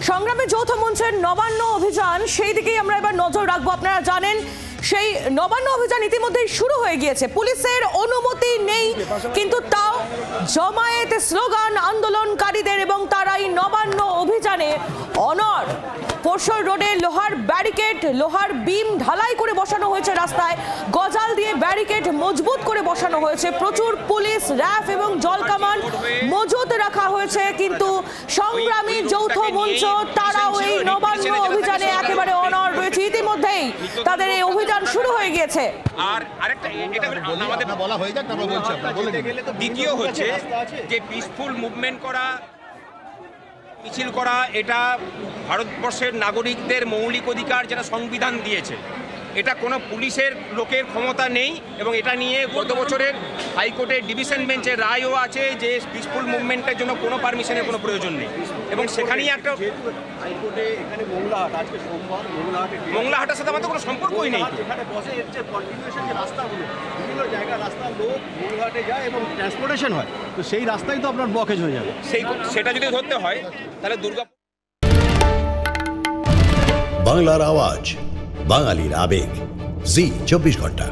সংগ্রামী যৌথ মঞ্চের নবান্ন অভিযান, সেই দিকেই আমরা এবার নজর রাখবো। আপনারা জানেন সেই নবান্ন অভিযান ইতিমধ্যেই শুরু হয়ে গিয়েছে। পুলিশের অনুমতি নেই, কিন্তু তাও জমায়েত স্লোগান আন্দোলনকারীদের এবং তারাই নবান্ন অভিযানে অনড়। পরশর রোডে লোহার ব্যারিকেড, লোহার বিম ঢালাই করে বসানো হয়েছে রাস্তায়, গজাল দিয়ে ব্যারিকেড মজবুত করে বসানো হয়েছে। প্রচুর পুলিশ, র্যাফ এবং জলকামান মজুত রাখা হয়েছে, কিন্তু সংগ্রামী যৌথ মঞ্চ তারাও এই নবান্ন অভিযানে একেবারে অনড় রয়েছে। ইতিমধ্যেই তাদের এই অভিযান শুরু হয়ে গিয়েছে। আর আরেকটা এটা আমাদের বলা হয়ে যাক, তারপর বলছি আপনারা। দ্বিতীয় হচ্ছে যে পিসফুল মুভমেন্ট করা, মিছিল করা, এটা ভারতবর্ষের নাগরিকদের মৌলিক অধিকার, যেটা সংবিধান দিয়েছে। এটা কোনো পুলিশের লোকের ক্ষমতা নেই, এবং এটা নিয়ে গত বছরের হাইকোর্টের ডিভিশন বেঞ্চের রায়ও আছে যে পিসফুল মুভমেন্টের জন্য কোনো পারমিশনের কোনো প্রয়োজন নেই। এবং সেখানেই একটা হাইকোর্টে এখানে মোংলাহাট, আজকে সোমবার, মোংলাহাটের সাথে আমাদের কোনো সম্পর্কই নেই। এখানে বসে এর যে কন্টিনিউশন যে রাস্তাগুলো, বিভিন্ন জায়গায় রাস্তার লোক মোংলাহাটে যায় এবং ট্রান্সপোর্টেশন হয়, তো সেই রাস্তায় তো আপনার ব্লকেজ হয়ে যাবে। সেটা যদি ধরতে হয় তাহলে বাংলার আওয়াজ, বাঙালির আবেগ, জি 24 ঘন্টা।